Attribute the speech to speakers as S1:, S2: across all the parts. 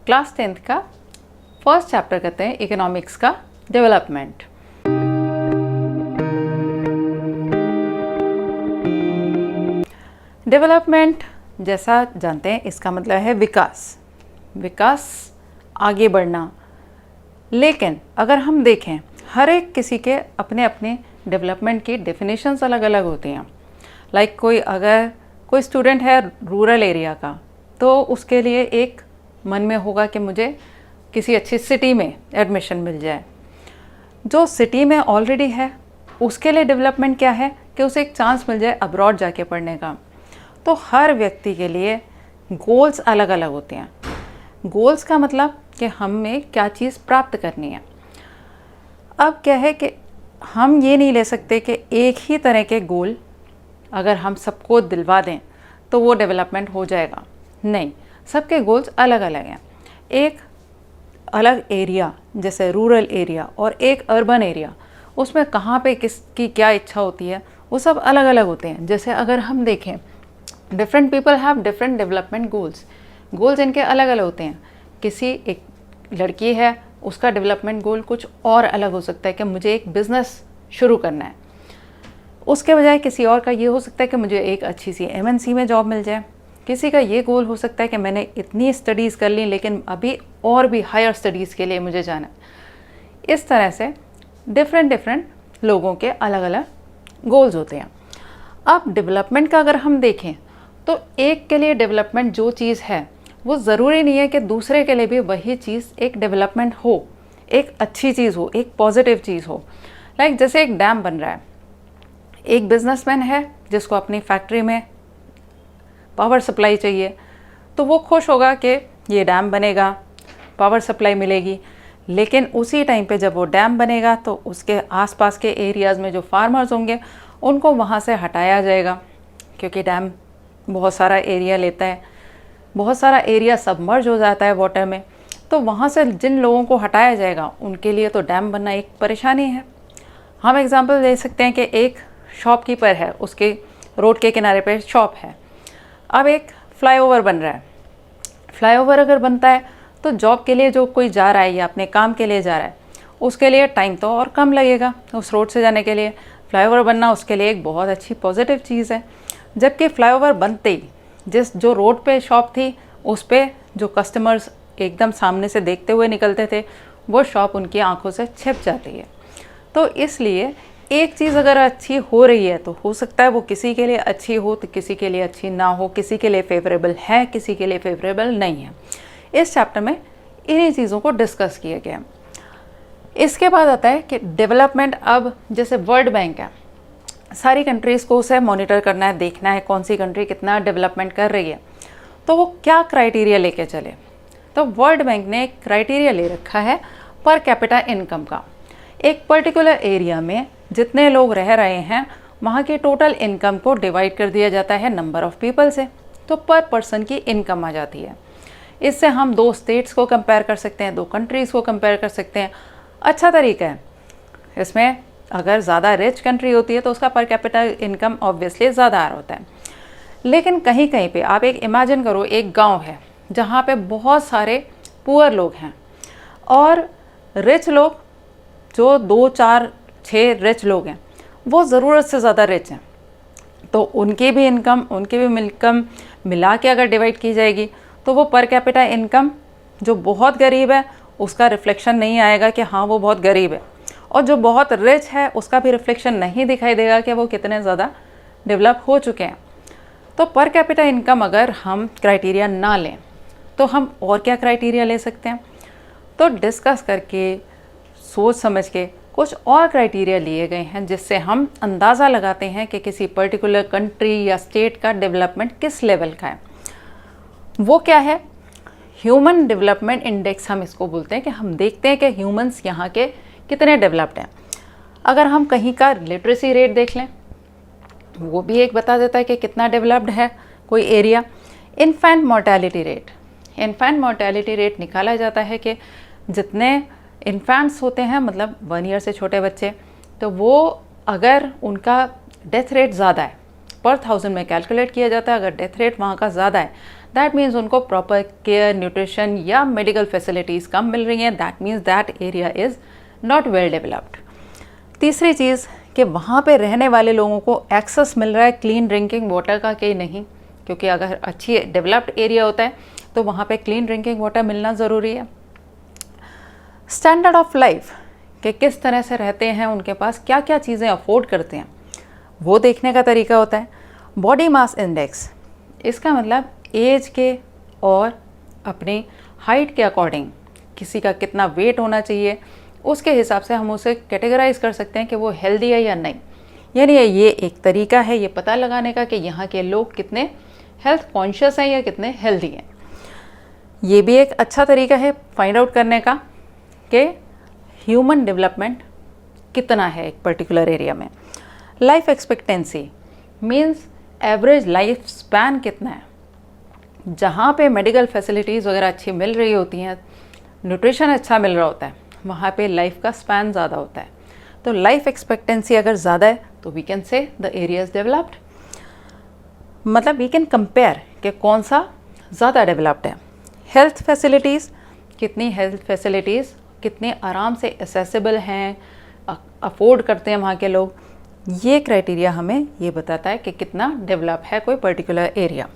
S1: Class 10th का first chapter करते हैं, इकोनॉमिक्स का डेवलपमेंट। डेवलपमेंट जैसा जानते हैं इसका मतलब है विकास, विकास आगे बढ़ना। लेकिन अगर हम देखें हर एक किसी के अपने अपने डेवलपमेंट की डेफिनेशंस अलग अलग होती हैं। लाइक अगर कोई स्टूडेंट है रूरल एरिया का, तो उसके लिए एक मन में होगा कि मुझे किसी अच्छी सिटी में एडमिशन मिल जाए। जो सिटी में ऑलरेडी है उसके लिए डेवलपमेंट क्या है कि उसे एक चांस मिल जाए अब्रॉड जाके पढ़ने का। तो हर व्यक्ति के लिए गोल्स अलग अलग होते हैं। गोल्स का मतलब कि हमें क्या चीज़ प्राप्त करनी है। अब क्या है कि हम ये नहीं ले सकते कि एक ही तरह के गोल अगर हम सबको दिलवा दें तो वो डेवलपमेंट हो जाएगा। नहीं, सबके गोल्स अलग अलग हैं। एक अलग एरिया जैसे रूरल एरिया और एक अर्बन एरिया, उसमें कहाँ पे किसकी क्या इच्छा होती है वो सब अलग अलग होते हैं। जैसे अगर हम देखें different people have different development goals, goals इनके अलग अलग होते हैं। किसी एक लड़की है उसका डेवलपमेंट गोल कुछ और अलग हो सकता है कि मुझे एक बिज़नेस शुरू करना है। उसके बजाय किसी और का ये हो सकता है कि मुझे एक अच्छी सी MNC में जॉब मिल जाए। किसी का ये गोल हो सकता है कि मैंने इतनी स्टडीज़ कर ली लेकिन अभी और भी हायर स्टडीज़ के लिए मुझे जाना है। इस तरह से डिफरेंट लोगों के अलग अलग गोल्स होते हैं। अब डेवलपमेंट का अगर हम देखें तो एक के लिए डेवलपमेंट जो चीज़ है वो ज़रूरी नहीं है कि दूसरे के लिए भी वही चीज़ एक डेवलपमेंट हो, एक अच्छी चीज़ हो, एक पॉजिटिव चीज़ हो। लाइक जैसे एक डैम बन रहा है, एक बिजनेसमैन है जिसको अपनी फैक्ट्री में पावर सप्लाई चाहिए, तो वो खुश होगा कि ये डैम बनेगा, पावर सप्लाई मिलेगी। लेकिन उसी टाइम पे जब वो डैम बनेगा तो उसके आसपास के एरियाज़ में जो फार्मर्स होंगे उनको वहाँ से हटाया जाएगा, क्योंकि डैम बहुत सारा एरिया लेता है, बहुत सारा एरिया सबमर्ज हो जाता है वाटर में। तो वहाँ से जिन लोगों को हटाया जाएगा उनके लिए तो डैम बनना एक परेशानी है। हम एग्जांपल दे सकते हैं कि एक शॉपकीपर है, उसके रोड के किनारे पे शॉप है। अब एक फ्लाईओवर बन रहा है। फ्लाईओवर अगर बनता है तो जॉब के लिए जो कोई जा रहा है या अपने काम के लिए जा रहा है उसके लिए टाइम तो और कम लगेगा उस रोड से जाने के लिए। फ्लाईओवर बनना उसके लिए एक बहुत अच्छी पॉजिटिव चीज़ है। जबकि फ्लाईओवर बनते ही जो रोड पे शॉप थी उस पे जो कस्टमर्स एकदम सामने से देखते हुए निकलते थे वो शॉप उनकी आंखों से छिप जाती है। तो इसलिए एक चीज़ अगर अच्छी हो रही है तो हो सकता है वो किसी के लिए अच्छी हो तो किसी के लिए अच्छी ना हो, किसी के लिए फेवरेबल है, किसी के लिए फेवरेबल नहीं है। इस चैप्टर में इन्हीं चीज़ों को डिस्कस किया गया। इसके बाद आता है कि डेवलपमेंट। अब जैसे वर्ल्ड बैंक है, सारी कंट्रीज़ को उसे मॉनिटर करना है, देखना है कौन सी कंट्री कितना डेवलपमेंट कर रही है, तो वो क्या क्राइटेरिया लेके चले। तो वर्ल्ड बैंक ने एक क्राइटेरिया ले रखा है पर कैपिटा इनकम का। एक पर्टिकुलर एरिया में जितने लोग रह रहे हैं वहाँ की टोटल इनकम को डिवाइड कर दिया जाता है नंबर ऑफ़ पीपल से, तो पर पर्सन की इनकम आ जाती है। इससे हम 2 स्टेट्स को कंपेयर कर सकते हैं, 2 कंट्रीज़ को कंपेयर कर सकते हैं। अच्छा तरीका है। इसमें अगर ज़्यादा रिच कंट्री होती है तो उसका पर कैपिटा इनकम ऑब्वियसली ज़्यादा आ रहा होता है। लेकिन कहीं कहीं पे आप एक इमेजिन करो, एक गाँव है जहाँ पे बहुत सारे पुअर लोग हैं और रिच लोग जो 2, 4, 6 रिच लोग हैं वो ज़रूरत से ज़्यादा रिच हैं। तो उनकी भी इनकम मिला के अगर डिवाइड की जाएगी तो वो पर कैपिटा इनकम जो बहुत गरीब है उसका रिफ्लेक्शन नहीं आएगा कि हाँ वो बहुत गरीब है, और जो बहुत रिच है उसका भी रिफ्लेक्शन नहीं दिखाई देगा कि वो कितने ज़्यादा डेवलप हो चुके हैं। तो पर कैपिटा इनकम अगर हम क्राइटेरिया ना लें तो हम और क्या क्राइटेरिया ले सकते हैं। तो डिस्कस करके सोच समझ के कुछ और क्राइटेरिया लिए गए हैं जिससे हम अंदाज़ा लगाते हैं कि किसी पर्टिकुलर कंट्री या स्टेट का डेवलपमेंट किस लेवल का है। वो क्या है? ह्यूमन डेवलपमेंट इंडेक्स हम इसको बोलते हैं, कि हम देखते हैं कि ह्यूमंस यहाँ के कितने डेवलप्ड हैं। अगर हम कहीं का लिटरेसी रेट देख लें वो भी एक बता देता है कि कितना डेवलप्ड है कोई एरिया। इन्फेंट मोर्टेलिटी रेट निकाला जाता है कि जितने इन्फेंट्स होते हैं, मतलब 1 ईयर से छोटे बच्चे, तो वो अगर उनका डेथ रेट ज़्यादा है, पर 1000 में कैलकुलेट किया जाता है, अगर डेथ रेट वहाँ का ज़्यादा है दैट मीन्स उनको प्रॉपर केयर, न्यूट्रिशन या मेडिकल फैसिलिटीज़ कम मिल रही हैं, that means that area is not well developed. तीसरी चीज़ कि वहाँ पे रहने वाले लोगों को एक्सेस मिल रहा है क्लीन ड्रिंकिंग वाटर का कि नहीं, क्योंकि अगर अच्छी डेवलप्ड एरिया होता है तो वहाँ पे क्लीन ड्रिंकिंग वाटर मिलना ज़रूरी है। स्टैंडर्ड ऑफ लाइफ कि किस तरह से रहते हैं, उनके पास क्या क्या चीज़ें अफोर्ड करते हैं, वो देखने का तरीका होता है। बॉडी मास इंडेक्स, इसका मतलब एज के और अपनी हाइट के अकॉर्डिंग किसी का कितना वेट होना चाहिए, उसके हिसाब से हम उसे कैटेगराइज कर सकते हैं कि वो हेल्दी है या नहीं। यानी ये एक तरीका है ये पता लगाने का कि यहाँ के लोग कितने हेल्थ कॉन्शियस हैं या कितने हेल्दी हैं। ये भी एक अच्छा तरीका है फाइंड आउट करने का कि ह्यूमन डेवलपमेंट कितना है एक पर्टिकुलर एरिया में। Life expectancy means average life span कितना है। जहाँ पे मेडिकल फैसिलिटीज़ वगैरह अच्छी मिल रही होती हैं, न्यूट्रिशन अच्छा मिल रहा होता है, वहाँ पे लाइफ का स्पैन ज़्यादा होता है। तो लाइफ एक्सपेक्टेंसी अगर ज़्यादा है तो we can say the area is developed. मतलब वी कैन कंपेयर कि कौन सा ज़्यादा डेवलप्ड है। हेल्थ फैसिलिटीज़, कितनी हेल्थ फैसिलिटीज़ कितने आराम से एसेसिबल हैं, अफोर्ड करते हैं वहाँ के लोग, ये क्राइटेरिया हमें ये बताता है कि कितना डेवलप है कोई पर्टिकुलर एरिया।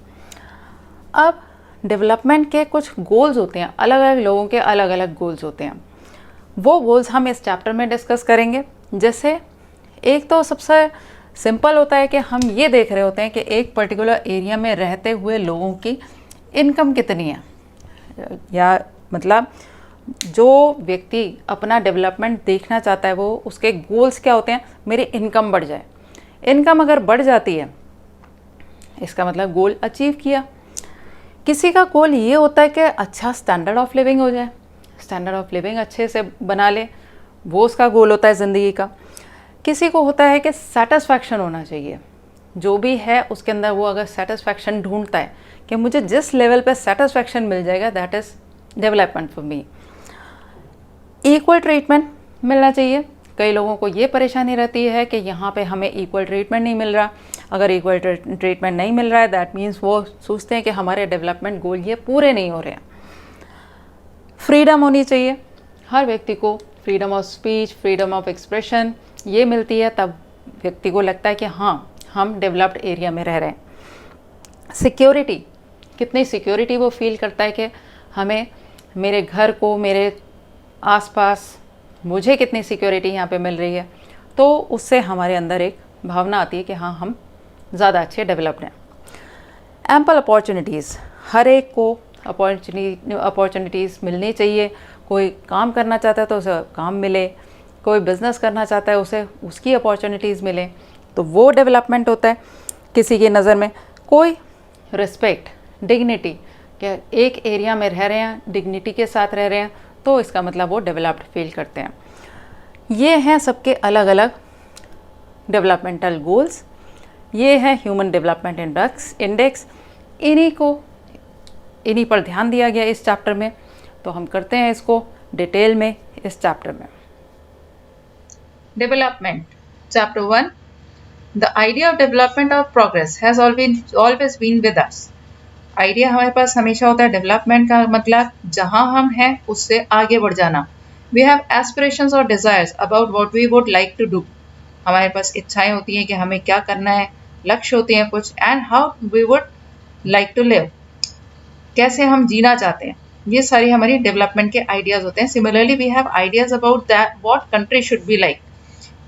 S1: अब डेवलपमेंट के कुछ गोल्स होते हैं, अलग अलग लोगों के अलग अलग गोल्स होते हैं। वो गोल्स हम इस चैप्टर में डिस्कस करेंगे। जैसे एक तो सबसे सिंपल होता है कि हम ये देख रहे होते हैं कि एक पर्टिकुलर एरिया में रहते हुए लोगों की इनकम कितनी है, या मतलब जो व्यक्ति अपना डेवलपमेंट देखना चाहता है वो उसके गोल्स क्या होते हैं, मेरी इनकम बढ़ जाए। इनकम अगर बढ़ जाती है इसका मतलब गोल अचीव किया। किसी का गोल ये होता है कि अच्छा स्टैंडर्ड ऑफ लिविंग हो जाए, स्टैंडर्ड ऑफ लिविंग अच्छे से बना ले, वो उसका गोल होता है ज़िंदगी का। किसी को होता है कि सेटिस्फैक्शन होना चाहिए, जो भी है उसके अंदर वो अगर सेटिस्फैक्शन ढूंढता है कि मुझे जिस लेवल पे सेटिस्फैक्शन मिल जाएगा that is development for me. Equal treatment मिलना चाहिए। कई लोगों को ये परेशानी रहती है कि यहाँ पे हमें इक्वल ट्रीटमेंट नहीं मिल रहा। अगर इक्वल ट्रीटमेंट नहीं मिल रहा है दैट मीन्स वो सोचते हैं कि हमारे डेवलपमेंट गोल ये पूरे नहीं हो रहे हैं। फ्रीडम होनी चाहिए, हर व्यक्ति को freedom of speech, freedom of expression ये मिलती है, तब व्यक्ति को लगता है कि हाँ हम डेवलप्ड एरिया में रह रहे हैं। सिक्योरिटी, कितनी सिक्योरिटी वो फील करता है कि हमें, मेरे घर को, मेरे आसपास मुझे कितनी सिक्योरिटी यहाँ पे मिल रही है, तो उससे हमारे अंदर एक भावना आती है कि हाँ हम ज़्यादा अच्छे डेवलप्ड हैं। एम्पल अपॉर्चुनिटीज़, हर एक को अपॉर्चुनिटीज़ मिलनी चाहिए। कोई काम करना चाहता है तो उसे काम मिले, कोई बिज़नेस करना चाहता है उसे उसकी अपॉर्चुनिटीज़ मिले, तो वो डेवलपमेंट होता है किसी की नज़र में। कोई रिस्पेक्ट, डिग्निटी, क्या एक एरिया में रह रहे हैं, डिग्निटी के साथ रह रहे हैं, तो इसका मतलब वो डेवलप्ड फील करते हैं। ये हैं सबके अलग अलग डेवलपमेंटल गोल्स। ये है ह्यूमन डेवलपमेंट इंडेक्स। इन्हीं पर ध्यान दिया गया इस चैप्टर में, तो हम करते हैं इसको डिटेल में इस चैप्टर में।
S2: Development, chapter 1। The idea of development of progress has always been with us. Idea हमारे पास हमेशा होता है डेवलपमेंट का, मतलब जहां हम हैं उससे आगे बढ़ जाना। वी हैव एस्पिरेशंस और desires about what we would like to do. हमारे पास इच्छाएं होती हैं कि हमें क्या करना है, लक्ष्य होते हैं कुछ, and how we would like to live, कैसे हम जीना चाहते हैं। ये सारी हमारी डेवलपमेंट के आइडियाज होते हैं। Similarly we have ideas about that what country should be like,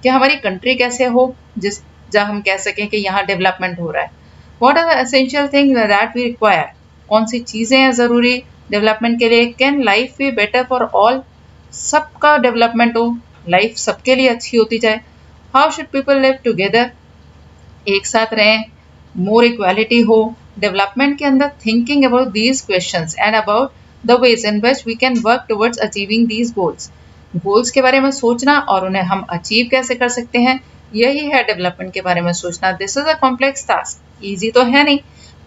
S2: कि हमारी कंट्री कैसे हो जहाँ हम कह सकें कि यहाँ डेवलपमेंट हो रहा है। What are the essential things that we require? कौन सी चीज़ें हैं ज़रूरी डेवलपमेंट के लिए? Can life be better for all? सबका डेवलपमेंट हो, लाइफ सबके लिए अच्छी होती जाए। How should people live together? एक साथ रहें, more equality हो। डेवलपमेंट के अंदर thinking about these questions and about the ways in which we can work towards achieving these goals. Goals के बारे में सोचना और उन्हें हम अचीव कैसे कर सकते हैं, यही है डेवलपमेंट के बारे में सोचना। This is a complex task, easy तो है नहीं,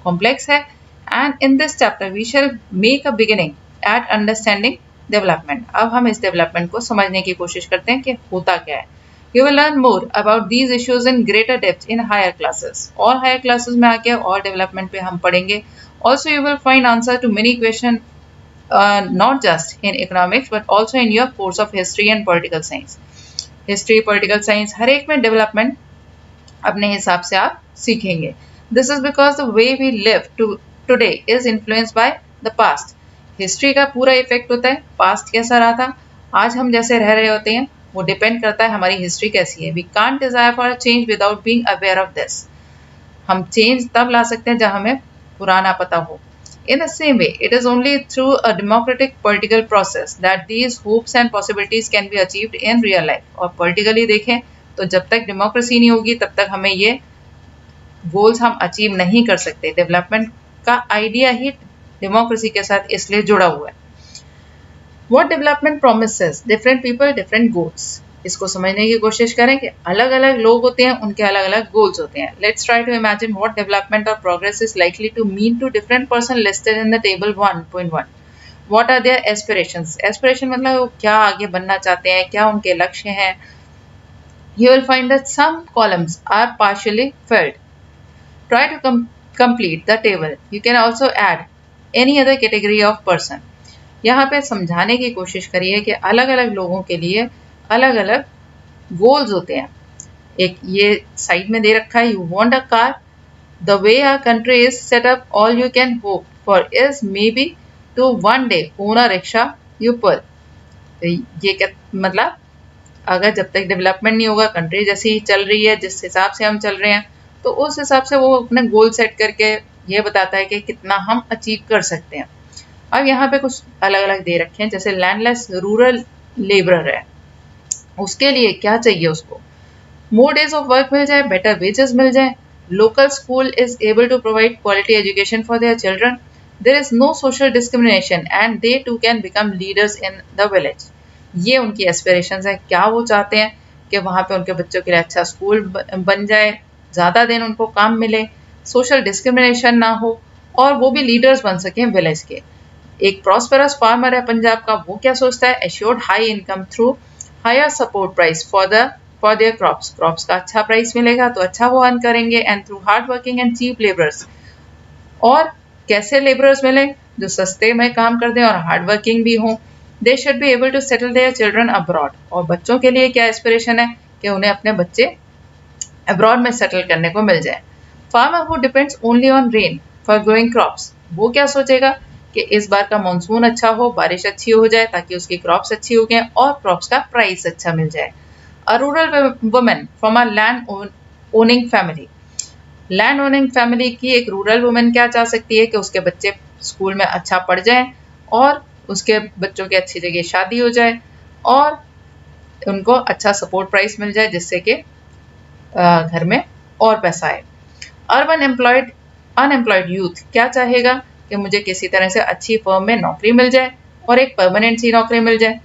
S2: कॉम्प्लेक्स है। And in this chapter we shall make a beginning at understanding development. अब हम इस डेवलपमेंट को समझने की कोशिश करते हैं कि होता क्या है। We will learn more about these issues in greater depth in higher classes. और हायर क्लासेस में आके और डेवलपमेंट पे हम पढ़ेंगे Also, you will find answer to many questions, not just in economics but also in your course of history and political science. History, political science, हर एक में डेवलपमेंट अपने हिसाब से आप सीखेंगे. This is because the way we live today is influenced by the past. History का पूरा इफेक्ट होता है पास्ट कैसा रहा था, आज हम जैसे रह रहे होते हैं, वो डिपेंड करता है हमारी हिस्ट्री कैसी है. We can't desire for a change without being aware of this. हम चेंज तब ला सकते हैं जब हमें पुराना पता हो. In the same way, it is only through a democratic political process that these hopes and possibilities can be achieved in real life. और politically देखें तो जब तक डेमोक्रेसी नहीं होगी तब तक हमें ये गोल्स हम अचीव नहीं कर सकते. डेवलपमेंट का आइडिया ही डेमोक्रेसी के साथ इसलिए जुड़ा हुआ है. What development promises? Different people, different goals. इसको समझने की कोशिश करें कि अलग अलग लोग होते हैं, उनके अलग अलग गोल्स होते हैं. Let's try to imagine what development और progress is likely to mean to different person listed in the table 1.1. What are their aspirations? Aspiration मतलब वो क्या आगे बनना चाहते हैं, क्या उनके लक्ष्य हैं. You will find that some columns are partially filled. Try to complete the table. You can also add any other category of person. यहाँ पे समझाने की कोशिश करिए कि अलग अलग लोगों के लिए अलग अलग गोल्स होते हैं. एक ये साइड में दे रखा है, you want a car. The way our country is set up, all you can hope for is maybe to one day own a rickshaw you pull. ये क्या मतलब, अगर जब तक डेवलपमेंट नहीं होगा, कंट्री जैसी ही चल रही है, जिस हिसाब से हम चल रहे हैं, तो उस हिसाब से वो अपने गोल सेट करके ये बताता है कि कितना हम अचीव कर सकते हैं. अब यहाँ पे कुछ अलग अलग दे रखे हैं, जैसे लैंडलेस रूरल लेबरर है, उसके लिए क्या चाहिए, उसको मोर डेज ऑफ वर्क मिल जाए, बेटर वेजेस मिल जाए, local school is able to provide quality education for their children, there is no social discrimination and they too can become leaders in the village. ये उनकी aspirations है. क्या वो चाहते हैं कि वहाँ पे उनके बच्चों के लिए अच्छा स्कूल बन जाए, ज़्यादा दिन उनको काम मिले, सोशल डिस्क्रिमिनेशन ना हो, और वो भी लीडर्स बन सकें विलेज के. एक प्रॉस्परस फार्मर है पंजाब का, वो क्या सोचता है, assured high income through higher support price for their crops. Crops का अच्छा प्राइस मिलेगा तो अच्छा वो अर्न करेंगे, and through hard working and cheap labourers. और कैसे लेबरर्स मिले, जो सस्ते में काम कर दें और हार्ड वर्किंग भी हों. They should be able to settle their children abroad. और बच्चों के लिए क्या एस्पिरेशन है कि उन्हें अपने बच्चे अब्रॉड में सेटल करने को मिल जाए. Farmer who depends only on rain for growing crops, वो क्या सोचेगा कि इस बार का मानसून अच्छा हो, बारिश अच्छी हो जाए ताकि उसकी क्रॉप्स अच्छी हो गए और क्रॉप्स का प्राइस अच्छा मिल जाए. A rural women from a land owning family. Land owning family की एक रूरल वुमेन क्या चाह सकती है कि उसके बच्चे स्कूल में अच्छा पढ़ जाएं और उसके बच्चों की अच्छी जगह शादी हो जाए और उनको अच्छा सपोर्ट प्राइस मिल जाए, जिससे कि घर में और पैसा आए. अर्बन अनएम्प्लॉयड यूथ क्या चाहेगा कि मुझे किसी तरह से अच्छी फर्म में नौकरी मिल जाए और एक परमानेंट सी नौकरी मिल जाए.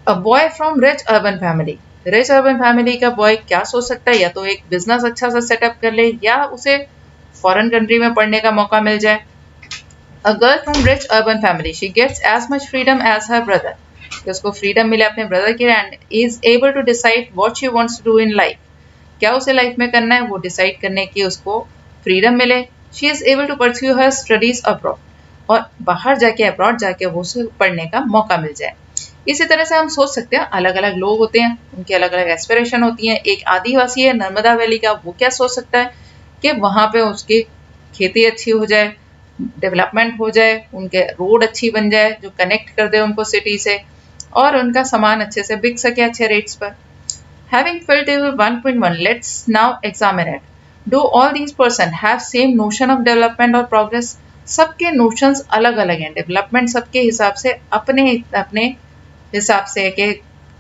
S2: A boy from rich urban family. Rich urban family का बॉय क्या सोच सकता है, या तो एक बिजनेस अच्छा सा सेटअप कर ले या उसे फॉरेन कंट्री में पढ़ने का मौका मिल जाए. A girl from rich urban family, she gets as much freedom as her brother. कि उसको फ्रीडम मिले अपने ब्रदर की, and is able to decide what she wants to do in life. क्या उसे लाइफ में करना है वो डिसाइड करने की उसको फ्रीडम मिले. She is able to pursue her studies abroad. और बाहर जाके अब्रॉड जाके वो उसे पढ़ने का मौका मिल जाए. इसी तरह से हम सोच सकते हैं, अलग अलग लोग होते हैं, उनकी अलग अलग एस्पिरेशन होती हैं. एक आदिवासी है नर्मदा वैली का, वो क्या सोच सकता है कि वहाँ पे उसकी खेती अच्छी हो जाए, डेवलपमेंट हो जाए, उनके रोड अच्छी बन जाए जो कनेक्ट कर दे उनको सिटी से, और उनका सामान अच्छे से बिक सके अच्छे रेट्स पर. Having filled table 1.1, let's now examine it. Do all these person have same notion of development or progress? सबके notions अलग अलग हैं. डेवलपमेंट सबके हिसाब से अपने अपने हिसाब से है कि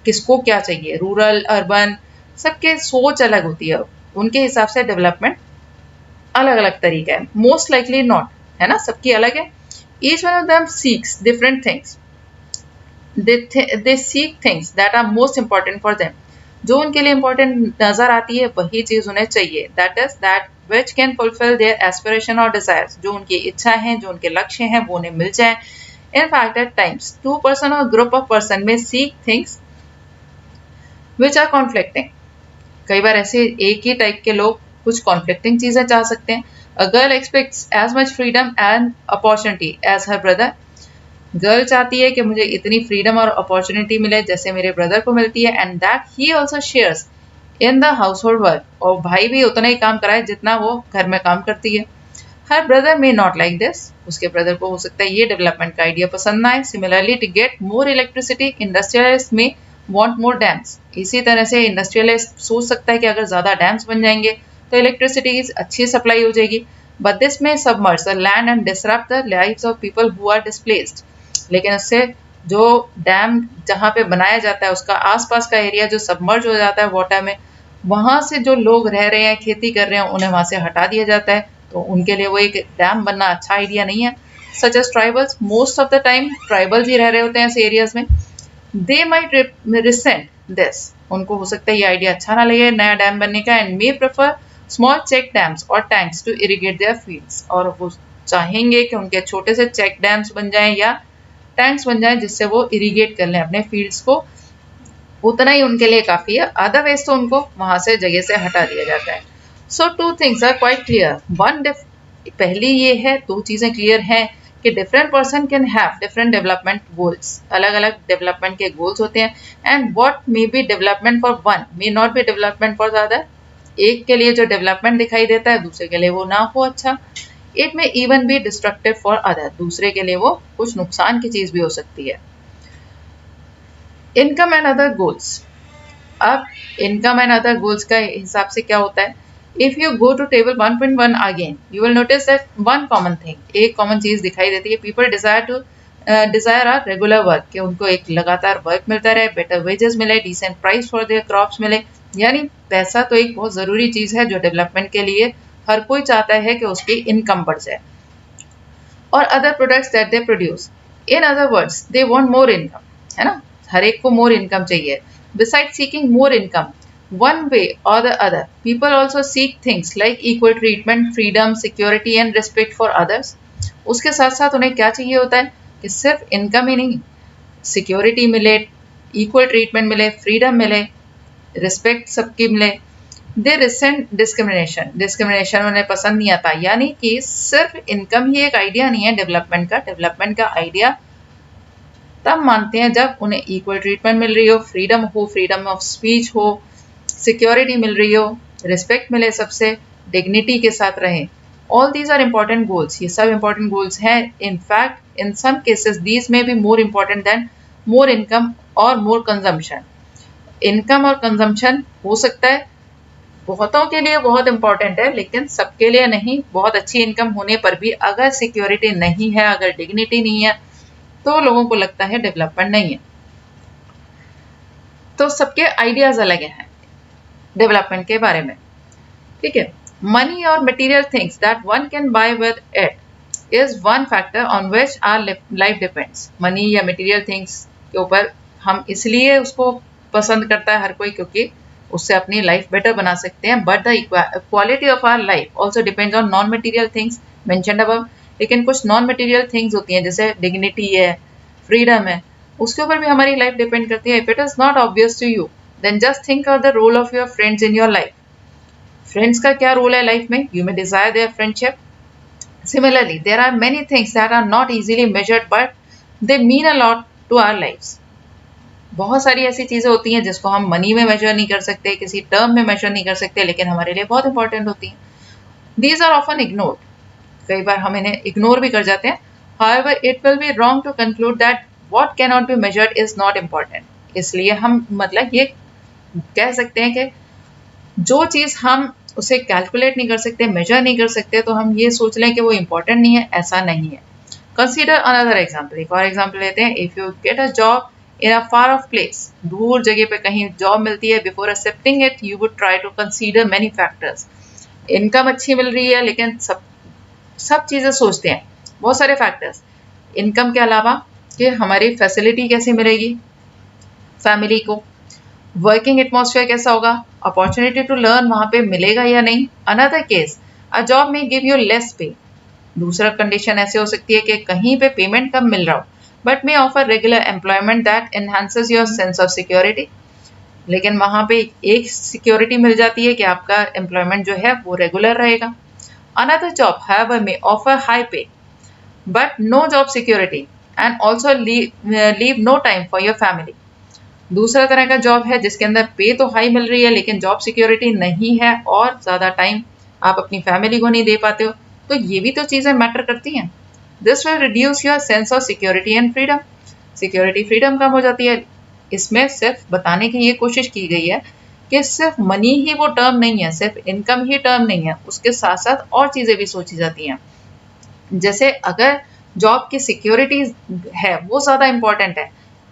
S2: किसको क्या चाहिए, रूरल अर्बन, सबके सोच अलग होती है, उनके हिसाब से डेवलपमेंट अलग अलग तरीका है. मोस्ट लाइकली नॉट, है ना, सबकी अलग है. Each one of them seeks different things. They seek things that are most important for them. जो उनके लिए इम्पोर्टेंट नजर आती है वही चीज उन्हें चाहिए. That which can fulfil there aspiration और डिजायर्स. जो उनकी इच्छा है, जो उनके लक्ष्य हैं, वो उन्हें मिल जाए. In fact at times 2 person और ग्रुप ऑफ पर्सन में seek things which are conflicting. कई बार ऐसे एक ही टाइप के लोग कुछ कॉन्फ्लिक्टिंग चीजें चाह सकते हैं. A girl expects as much freedom and opportunity as her brother. Girl चाहती है कि मुझे इतनी फ्रीडम और अपॉर्चुनिटी मिले जैसे मेरे ब्रदर को मिलती है, and that he also shares in the house hold work, और भाई भी उतना ही काम कराए जितना वो घर में काम करती है. Her brother may not like this, उसके ब्रदर को हो सकता है ये डेवलपमेंट का आइडिया पसंद ना आए. Similarly to get more electricity industrialist may want more dams. इसी तरह से इंडस्ट्रियलिस्ट सोच सकता है कि अगर ज़्यादा डैम्स बन जाएंगे तो इलेक्ट्रिसिटी की अच्छी सप्लाई हो जाएगी. But this may submerge the land and disrupt the lives of people who are displaced. लेकिन उससे जो डैम जहाँ पे बनाया जाता है उसका आसपास का एरिया जो सबमर्ज हो जाता है वाटर में, वहाँ से जो लोग रह रहे हैं, खेती कर रहे हैं, उन्हें वहाँ से हटा दिया जाता है. तो उनके लिए वो एक डैम बनना अच्छा आइडिया नहीं है. Such as tribals, most of the time tribals ही रह रहे होते हैं ऐसे एरियाज में. दे माइट रिसेंट दिस, उनको हो सकता है ये आइडिया अच्छा ना लगे नया डैम बनने का, and may prefer small check dams और tanks to irrigate their fields. और वो चाहेंगे कि उनके छोटे से चेक डैम्स बन जाएं या टैंक्स बन जाएं जिससे वो इरिगेट कर लें अपने फील्ड्स को. उतना ही उनके लिए काफ़ी है, अदरवाइज तो उनको वहाँ से जगह से हटा दिया जाता है. So two things are quite clear. पहली ये है, दो चीज़ें क्लियर हैं कि different person can have different development goals. अलग अलग डेवलपमेंट के गोल्स होते हैं, and what may be development for one may not be development for the other. एक के लिए जो डेवलपमेंट दिखाई देता है दूसरे के लिए वो ना हो अच्छा. इट में even be destructive for other, दूसरे के लिए वो कुछ नुकसान की चीज़ भी हो सकती है. Income and other goals. अब इनकम एंड अदर गोल्स का हिसाब से क्या होता है, if you go to table 1.1 again you will notice that one common thing, एक कॉमन चीज दिखाई देती है. People desire are regular work, कि उनको एक लगातार वर्क मिलता रहे, बेटर वेजेस मिले, decent price for their crops मिले. यानी पैसा तो एक बहुत ज़रूरी चीज़ है जो डेवलपमेंट के लिए हर कोई चाहता है कि उसकी इनकम बढ़ जाए. और other products that they produce, in other words they want more income, है ना. हर एक को मोर इनकम चाहिए. Beside seeking more income, one way or the other, people also seek things like equal treatment, freedom, security and respect for others. उसके साथ साथ उन्हें क्या चाहिए होता है कि सिर्फ इनकम ही नहीं, सिक्योरिटी मिले, इक्वल ट्रीटमेंट मिले, फ्रीडम मिले, रिस्पेक्ट सबकी मिले. दे रिसेंट डिस्क्रिमिनेशन, डिस्क्रिमिनेशन उन्हें पसंद नहीं आता. यानी कि सिर्फ इनकम ही एक आइडिया नहीं है डेवलपमेंट का. डेवलपमेंट का आइडिया तब मानते हैं जब उन्हें इक्वल ट्रीटमेंट मिल रही हो, फ्रीडम हो, फ्रीडम ऑफ स्पीच हो, सिक्योरिटी मिल रही हो, रिस्पेक्ट मिले सबसे, डिग्निटी के साथ रहें. All these are important goals, ये सब इम्पॉर्टेंट गोल्स हैं. In fact in some cases these may be more important than more income और मोर कंजम्पशन. इनकम और कंजम्पशन हो सकता है बहुतों के लिए बहुत इंपॉर्टेंट है, लेकिन सबके लिए नहीं. बहुत अच्छी इनकम होने पर भी अगर सिक्योरिटी नहीं है, अगर डिग्निटी नहीं है, तो लोगों को लगता है डेवलपमेंट नहीं है. तो सबके आइडियाज अलग हैं डेवलपमेंट के बारे में, ठीक है. मनी और material things that one can buy with it is one factor on which our life depends. Money या मटेरियल थिंग्स के ऊपर हम इसलिए उसको पसंद करता है हर कोई क्योंकि उससे अपनी लाइफ बेटर बना सकते हैं. But the quality of our life also depends on non material things mentioned above. लेकिन कुछ नॉन मटेरियल थिंग्स होती हैं जैसे डिग्निटी है, फ्रीडम है, उसके ऊपर भी हमारी लाइफ डिपेंड करती है. If it is not obvious to you then just think of the role of your friends in your life. Friends का क्या रोल है लाइफ में? You may desire their friendship. Similarly, there are many things that are not easily measured but they mean a lot to our lives. बहुत सारी ऐसी चीज़ें होती हैं जिसको हम मनी में मेजर नहीं कर सकते, किसी टर्म में मेजर नहीं कर सकते, लेकिन हमारे लिए बहुत इंपॉर्टेंट होती हैं. These are often ignored. कई बार हम इन्हें इग्नोर भी कर जाते हैं. However, it will be wrong to conclude that what cannot be measured is not important. इसलिए हम मतलब ये कह सकते हैं कि जो चीज़ हम उसे कैलकुलेट नहीं कर सकते, मेजर नहीं कर सकते, तो हम ये सोच लें कि वो इम्पोर्टेंट नहीं है, ऐसा नहीं है. Consider another example. एक और एग्जाम्पल लेते हैं. If you get a job in a far off place, दूर जगह पे कहीं जॉब मिलती है, before accepting it you would try to consider many factors. Income अच्छी मिल रही है लेकिन सब चीज़ें सोचते हैं, बहुत सारे फैक्टर्स. इनकम के अलावा कि हमारी फैसिलिटी कैसी मिलेगी फैमिली को, वर्किंग एटमॉस्फेयर कैसा होगा, अपॉर्चुनिटी टू लर्न वहाँ पे मिलेगा या नहीं. अनदर केस, अ जॉब में गिव यू लेस पे. दूसरा कंडीशन ऐसे हो सकती है कि कहीं पे पेमेंट कम मिल रहा हो, but may offer regular employment that enhances your sense of security. लेकिन वहाँ पे एक सिक्योरिटी मिल जाती है कि आपका एम्प्लॉयमेंट जो है वो रेगुलर रहेगा. Another job, however, may offer high pay, but no job security and also leave no time for your family. दूसरा तरह का जॉब है जिसके अंदर पे तो हाई मिल रही है लेकिन जॉब सिक्योरिटी नहीं है और ज़्यादा टाइम आप अपनी फैमिली को नहीं दे पाते हो, तो ये भी तो चीज़ें मैटर करती हैं। This will reduce your sense of security and freedom. Security freedom कम हो जाती है। इसमें सिर्फ बताने की ये कोशिश की गई है कि सिर्फ मनी ही वो टर्म नहीं है, सिर्फ इनकम ही टर्म नहीं है, उसके साथ साथ और चीज़ें भी सोची जाती हैं। जैसे अगर जॉब की सिक्योरिटी है वो ज़्यादा इंपॉर्टेंट है,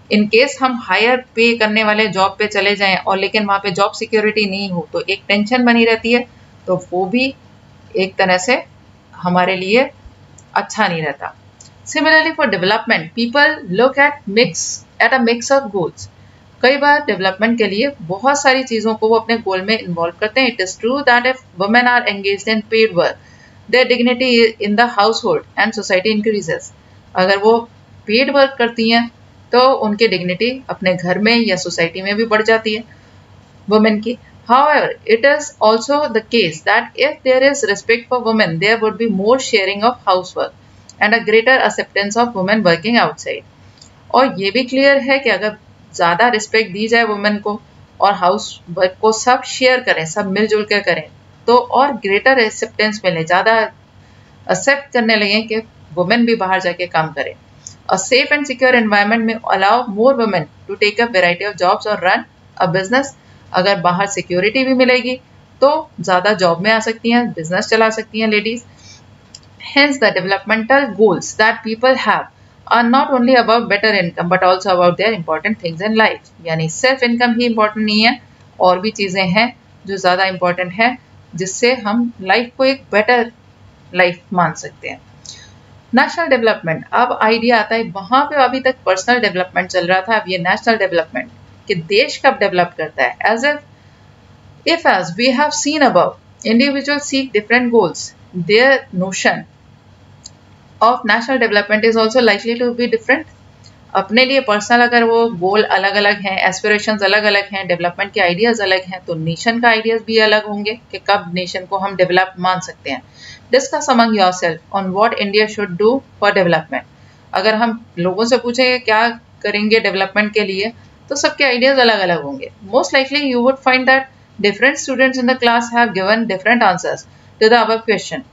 S2: इन केस हम हायर पे करने वाले जॉब पे चले जाएं और लेकिन वहाँ पे जॉब सिक्योरिटी नहीं हो तो एक टेंशन बनी रहती है, तो वो भी एक तरह से हमारे लिए अच्छा नहीं रहता। Similarly for development people look at a mix of goals. कई बार डेवलपमेंट के लिए बहुत सारी चीज़ों को वो अपने गोल में इन्वॉल्व करते हैं। It is true that if women are engaged in paid work their dignity in the household and society increases. अगर वो पेड वर्क करती हैं तो उनकी डिग्निटी अपने घर में या सोसाइटी में भी बढ़ जाती है वुमेन की। However, it is also the case that if there is respect for women, there would be more sharing of housework and a greater acceptance of women working outside. और ये भी क्लियर है कि अगर ज़्यादा रिस्पेक्ट दी जाए women को और हाउस वर्क को सब शेयर करें, सब मिलजुल कर करें, तो और ग्रेटर एक्सेप्टेंस मिले, ज़्यादा एक्सेप्ट करने लगे कि वुमेन भी बाहर जाके काम करें। A safe and secure environment may allow more women to take up variety of jobs or run a business. अगर बाहर सिक्योरिटी भी मिलेगी तो ज़्यादा जॉब में आ सकती हैं, बिजनेस चला सकती हैं ladies. Hence, the developmental goals that people have are not only about better income but also about their important things in life. यानी सिर्फ इनकम ही इम्पोर्टेंट नहीं है, और भी चीज़ें हैं जो ज़्यादा इम्पोर्टेंट है जिससे हम लाइफ को एक बेटर लाइफ मान सकते हैं। नेशनल डेवलपमेंट, अब आइडिया आता है, वहाँ पे अभी तक पर्सनल डेवलपमेंट चल रहा था, अब ये नेशनल डेवलपमेंट कि देश कब डेवलप करता है। if as we have seen above, individuals seek different goals, their notion of national development is also likely to be different. अपने लिए पर्सनल अगर वो गोल अलग अलग हैं, एस्पिरेशंस अलग अलग हैं, डेवलपमेंट के आइडियाज़ अलग हैं, तो नेशन का आइडियाज़ भी अलग होंगे कि कब नेशन को हम डेवलप मान सकते हैं। Discuss among yourself on what India should do for development. अगर हम लोगों से पूछेंगे क्या करेंगे डेवलपमेंट के लिए, तो सबके आइडियाज़ अलग अलग होंगे। Most likely you would find that different students in the class have given different answers to the above question.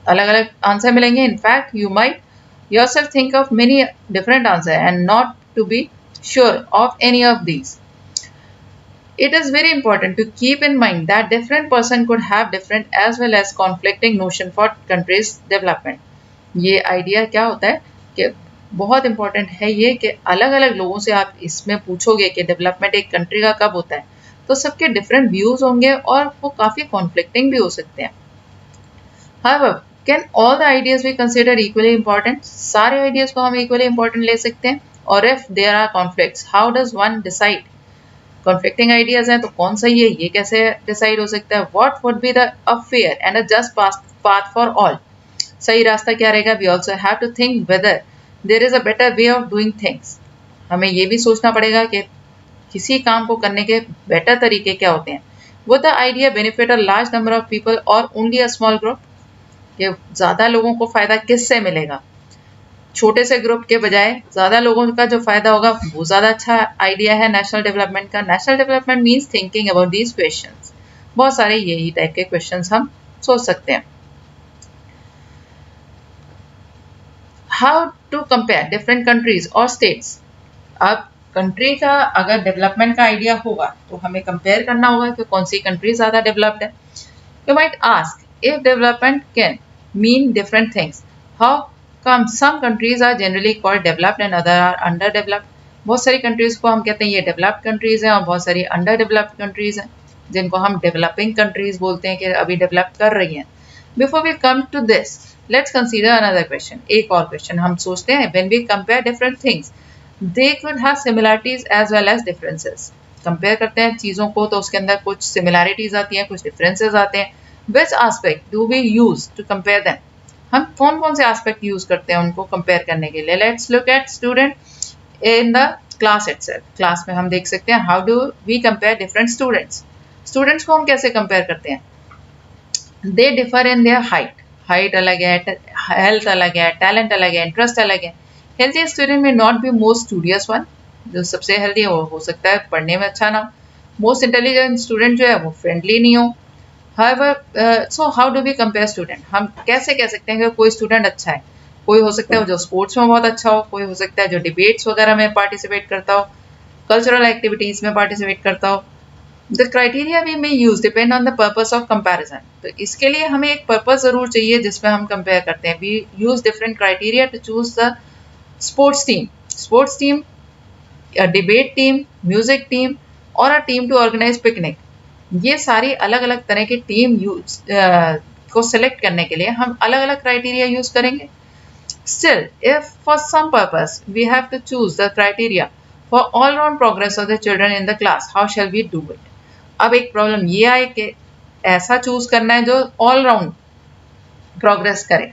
S2: अलग अलग आंसर मिलेंगे। In fact, you might yourself think of many different answers and not to be sure of any of these. It is very important to keep in mind that different person could have different as well as conflicting notion for country's development. ये idea क्या होता है कि बहुत important है ये कि अलग अलग लोगों से आप इसमें पूछोगे कि डेवलपमेंट एक कंट्री का कब होता है, तो सबके डिफरेंट व्यूज होंगे और वो काफ़ी कॉन्फ्लिक्टिंग भी हो सकते हैं। However, can all the ideas be considered equally important? सारे आइडियाज को हम इक्वली इंपॉर्टेंट ले सकते हैं, और if there are conflicts, how does one decide? Conflicting ideas हैं तो कौन सही है ये कैसे डिसाइड हो सकता है? What would be the a fair and a just path for all? सही रास्ता क्या रहेगा? We also have to think whether there is a better way of doing things. हमें ये भी सोचना पड़ेगा कि किसी काम को करने के बेटर तरीके क्या होते हैं। Would the idea benefit a large number of people or only a small group? कि ज़्यादा लोगों को फ़ायदा किससे मिलेगा? छोटे से ग्रुप के बजाय ज़्यादा लोगों का जो फ़ायदा होगा वो ज़्यादा अच्छा आइडिया है नेशनल डेवलपमेंट का। National development means thinking about these questions. बहुत सारे यही टाइप के क्वेश्चंस हम सोच सकते हैं। How to compare different countries और स्टेट्स। अब कंट्री का अगर डेवलपमेंट का आइडिया होगा तो हमें कंपेयर करना होगा कि कौन सी कंट्री ज़्यादा डेवलप्ड है। You might ask if development can mean different things, how come some countries are generally called developed and other are under developed. बहुत सारी कंट्रीज को हम कहते हैं ये डेवलप्ड कंट्रीज हैं और बहुत सारी अंडर डेवलप्ड कंट्रीज हैं जिनको हम डेवलपिंग कंट्रीज बोलते हैं कि अभी डेवलप कर रही हैं। Before we come to this, let's consider another question. एक और क्वेश्चन हम सोचते हैं, when we compare different things they could have similarities as well as differences. Compare करते हैं चीज़ों को तो उसके अंदर कुछ similarities आती हैं, कुछ differences आते हैं। Which aspect do we use to compare them? हम कौन कौन से aspect use करते हैं उनको compare करने के लिए? Let's look at student in the class itself. Class में हम देख सकते हैं how do we compare different students. Students को हम कैसे compare करते हैं? They differ in their height, height अलग है, हेल्थ अलग है, टैलेंट अलग है, इंटरेस्ट अलग है। हेल्थी स्टूडेंट में not be most studious one, जो सबसे हेल्दी हो सकता है पढ़ने में अच्छा ना। मोस्ट इंटेलिजेंट स्टूडेंट जो है वो फ्रेंडली नहीं हो। However, so how do we compare student? हम कैसे कह सकते हैं कि कोई स्टूडेंट अच्छा है? कोई हो सकता है जो स्पोर्ट्स में बहुत अच्छा हो, कोई हो सकता है जो डिबेट्स वगैरह में पार्टिसिपेट करता हो, कल्चरल एक्टिविटीज में पार्टिसिपेट करता हो। The criteria we may use depend on the purpose of comparison. तो इसके लिए हमें एक पर्पस जरूर चाहिए जिसमें हम कंपेयर करते हैं। We use different criteria to choose the sports team, a debate team, music team और a team to organise picnic. ये सारी अलग अलग तरह की टीम को सिलेक्ट करने के लिए हम अलग अलग क्राइटेरिया यूज करेंगे। Still if for some purpose we have to choose the criteria for all round progress of the children in the class, how shall we do it? अब एक प्रॉब्लम ये आए कि ऐसा चूज करना है जो ऑल राउंड प्रोग्रेस करे,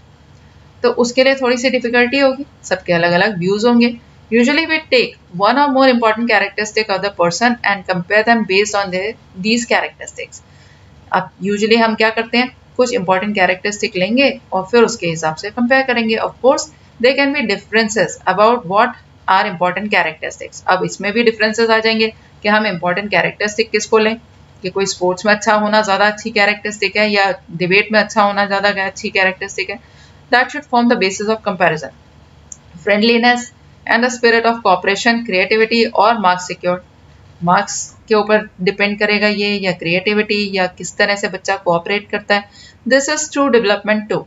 S2: तो उसके लिए थोड़ी सी डिफिकल्टी होगी, सबके अलग अलग व्यूज होंगे। यूजुअली वी टेक वन और more important characteristic of the person and compare them based on these characteristics. अब यूजुअली हम क्या करते हैं, कुछ इंपॉर्टेंट कैरेक्टरिस्टिक लेंगे और फिर उसके हिसाब से कंपेयर करेंगे। Of course they can be differences about what are important characteristics. अब इसमें भी डिफरेंसेस आ जाएंगे कि हम इंपॉर्टेंट कैरेक्टरिस्टिक किसको लें, कि कोई स्पोर्ट्स में अच्छा होना ज़्यादा अच्छी कैरेक्टरिस्टिक है या डिबेट में अच्छा होना ज़्यादा अच्छी कैरेक्टरिस्टिक है। That should form the basis of comparison. Friendliness and the spirit of cooperation, creativity और मार्क्स सिक्योर। मार्क्स के ऊपर डिपेंड करेगा ये, या क्रिएटिविटी, या किस तरह से बच्चा कोऑपरेट करता है। This is true development too.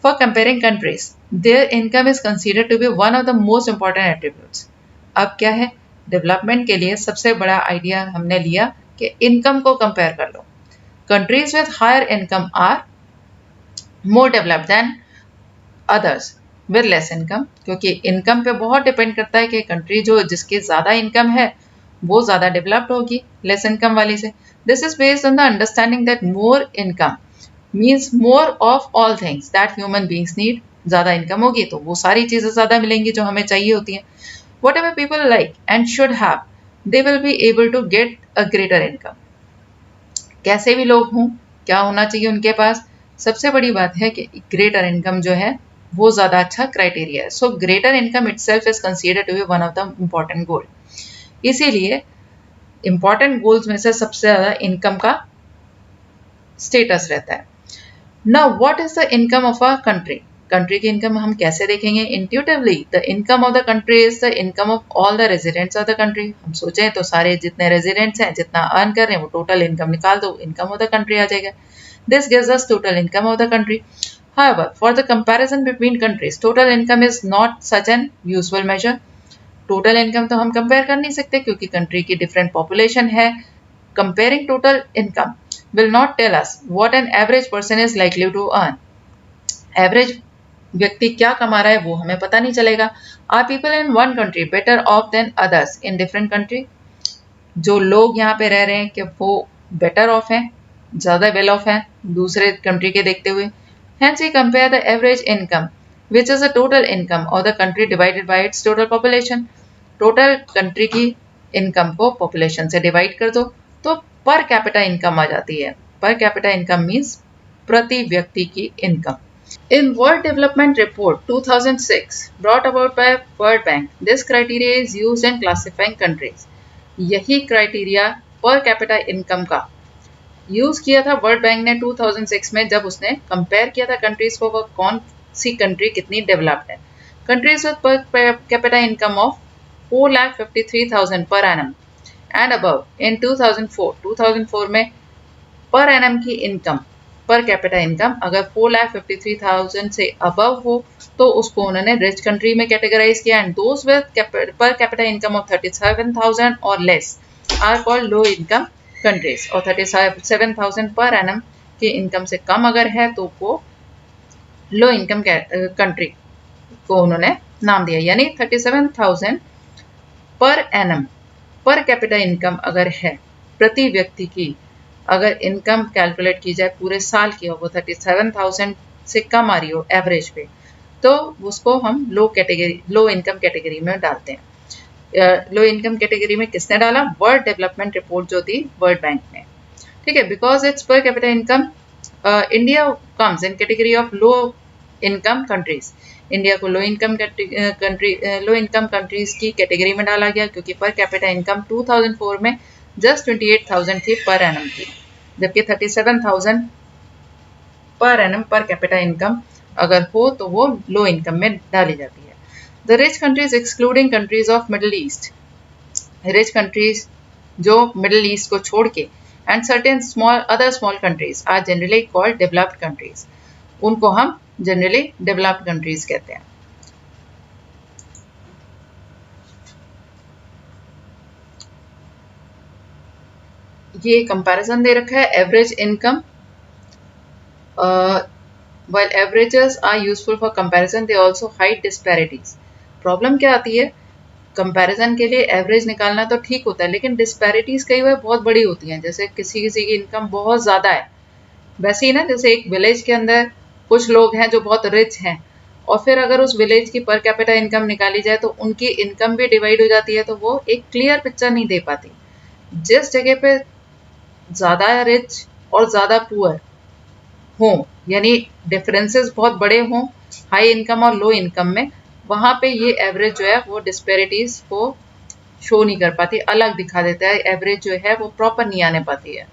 S2: For comparing countries, their income is considered to be one of the most important attributes. अब क्या है, डेवलपमेंट के लिए सबसे बड़ा आइडिया हमने लिया कि इनकम को कंपेयर कर लो। Countries with higher income are more developed than others with less income, क्योंकि इनकम पे बहुत डिपेंड करता है कि कंट्री जो जिसकी ज़्यादा इनकम है वो ज़्यादा डेवलप्ड होगी लेस इनकम वाली से। This is based on the understanding that more income means more of all things that human beings need. ज़्यादा इनकम होगी तो वो सारी चीज़ें ज़्यादा मिलेंगी जो हमें चाहिए होती हैं। Whatever people like and should have, they will be able to get a greater income. कैसे भी लोग हों, क्या होना चाहिए उनके पास, सबसे बड़ी बात है कि ग्रेटर इनकम जो है वो ज़्यादा अच्छा क्राइटेरिया है। So greater income itself is considered to be one of the important goal. इसीलिए इंपॉर्टेंट गोल्स में से सबसे ज़्यादा इनकम का स्टेटस रहता है। Now what is the income of a country? Country की इनकम हम कैसे देखेंगे? Intuitively the income of the country is the income of all the residents of the country. हम सोचें तो सारे जितने रेजिडेंट्स हैं जितना अर्न कर रहे हैं वो टोटल इनकम निकाल दो, इनकम ऑफ द कंट्री आ जाएगा। This gives us total income of the country. However, for the comparison between countries, total income is not such an useful measure. Total income तो हम compare कर नहीं सकते क्योंकि country की डिफरेंट पॉपुलेशन है। Comparing total income will not tell us what an average person is likely to earn. Average व्यक्ति क्या कमा रहा है वो हमें पता नहीं चलेगा। Are people in one country better off than others in different country? जो लोग यहाँ पे रह रहे हैं कि वो बेटर ऑफ हैं, ज़्यादा वेल ऑफ हैं दूसरे कंट्री के देखते हुए। Hence we compare the average income, which is the total income of the country divided by its total population. Total country की इनकम को पॉपुलेशन से डिवाइड कर दो तो पर कैपिटा इनकम आ जाती है। पर कैपिटा इनकम मीन्स प्रति व्यक्ति की income. In World Development Report 2006 brought about by World Bank, this criteria is used in classifying countries. यही क्राइटेरिया पर कैपिटा इनकम का यूज किया था वर्ल्ड बैंक ने 2006 में, जब उसने कंपेयर किया था कंट्रीज को, वो कौन सी कंट्री कितनी डेवलप्ड है। Countries with per capita income of 4,53,000 per annum and above in 2004 में पर एनम की इनकम, पर कैपिटा इनकम अगर 4,53,000 से अबव हो तो उसको उन्होंने रिच कंट्री में कैटेगराइज किया। And those with per capita income of 37,000 और less are called low income countries. और 37,000 पर एनम की इनकम से कम अगर है तो वो लो इनकम कंट्री को उन्होंने नाम दिया। यानी 37,000 पर एनम पर कैपिटा इनकम अगर है प्रति व्यक्ति की, अगर इनकम कैलकुलेट की जाए पूरे साल की और वो 37,000 से कम आ रही हो एवरेज पे, तो उसको हम लो इनकम कैटेगरी में डालते हैं। लो इनकम कैटेगरी में किसने डाला? वर्ल्ड डेवलपमेंट रिपोर्ट जो थी वर्ल्ड बैंक ने। ठीक है, बिकॉज इट्स पर capita income India comes in category of low income countries. India को लो इनकम कंट्रीज की कैटेगरी में डाला गया क्योंकि पर कैपिटा इनकम 2004 में जस्ट 28,000 थी पर एनम की, जबकि 37,000 पर एनम पर कैपिटा इनकम अगर हो तो वो लो इनकम में डाली जाती है. The rich countries excluding countries of Middle East, rich countries जो मिडिल ईस्ट को छोड़ के and certain other small countries are generally called developed countries, उनको हम जनरली डेवलप्ड कंट्रीज कहते हैं. ये कंपैरिजन दे रखा है average income. while averages are useful for comparison they also hide disparities. Problem क्या आती है, कंपैरिजन के लिए एवरेज निकालना तो ठीक होता है लेकिन डिस्पैरिटीज कई बार बहुत बड़ी होती हैं. जैसे किसी किसी की इनकम बहुत ज़्यादा है, वैसे ही ना जैसे एक विलेज के अंदर कुछ लोग हैं जो बहुत रिच हैं और फिर अगर उस विलेज की पर कैपिटा इनकम निकाली जाए तो उनकी इनकम भी डिवाइड हो जाती है, तो वो एक क्लियर पिक्चर नहीं दे पाती. जिस जगह पे ज़्यादा रिच और ज़्यादा पुअर हों, यानी डिफरेंसेस बहुत बड़े हों हाई इनकम और लो इनकम में, वहाँ पे ये एवरेज जो है वो डिस्पेरिटीज को शो नहीं कर पाती, अलग दिखा देता है. एवरेज जो है वो प्रॉपर नहीं आने पाती है.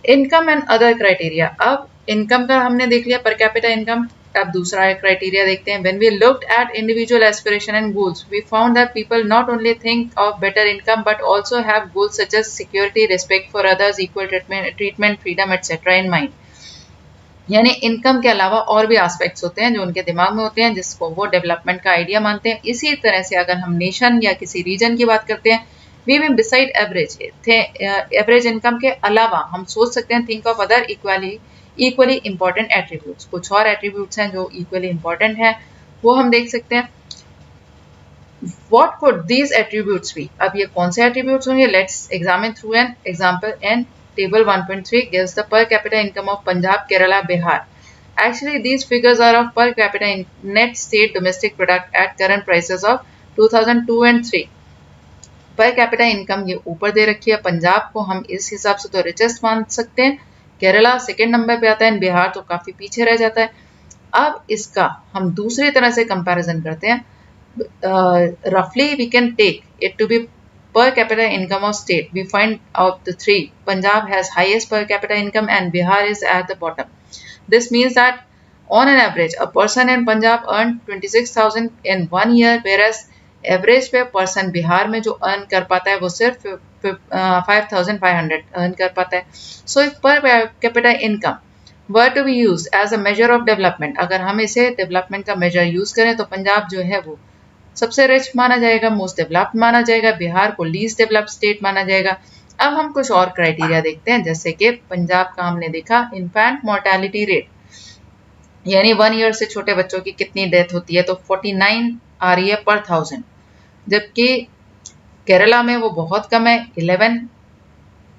S2: Income and other criteria. अब इनकम का हमने देख लिया, पर कैपिटा इनकम. अब दूसरा क्राइटेरिया देखते हैं. When we looked at individual aspiration and goals we found that people not only think of better income but also have goals such as security, respect for others, equal treatment, freedom etcetera in mind. यानी income के अलावा और भी aspects होते हैं जो उनके दिमाग में होते हैं जिसको वो डेवलपमेंट का आइडिया मानते हैं. इसी तरह से अगर हम नेशन या किसी रीजन की बात करते हैं, वी में बिसाइड एवरेज इनकम के अलावा हम सोच सकते हैं think of other equally important attributes. कुछ और एट्रीब्यूट्स हैं जो इक्वली इंपॉर्टेंट हैं, वो हम देख सकते हैं. What could these attributes be? अब ये कौन से एट्रीब्यूट्स होंगे? Let's examine through an example. And table 1.3 gives the per capita income of Punjab, Kerala, Bihar. Actually, these figures are of per capita in net state domestic product at current prices of 2002 and 3. पर capita income ये ऊपर दे रखी है. पंजाब को हम इस हिसाब से तो रिचेस्ट मान सकते हैं, केरला सेकेंड नंबर पे आता है, बिहार तो काफ़ी पीछे रह जाता है. अब इसका हम दूसरी तरह से कंपैरिजन करते हैं. रफली we can take it to be per capita income of state. We find out the three. Punjab has highest per capita income and Bihar is at the bottom. This means that on an average, a person in Punjab earned 26,000 in 1 year, whereas average पे person Bihar में जो earn कर पाता है वो सिर्फ 5,500 earn कर पाता है. So if per capita income were to be used as a measure of development, अगर हम इसे development का measure use करें तो पंजाब जो है वो सबसे रिच माना जाएगा, मोस्ट डेवलप्ड माना जाएगा, बिहार को लीस्ट डेवलप्ड स्टेट माना जाएगा. अब हम कुछ और क्राइटेरिया देखते हैं, जैसे कि पंजाब का हमने देखा इन्फेंट मोर्टेलिटी रेट, यानी 1 ईयर से छोटे बच्चों की कितनी डेथ होती है, तो 49 आ रही है पर 1000, जबकि केरला में वो बहुत कम है 11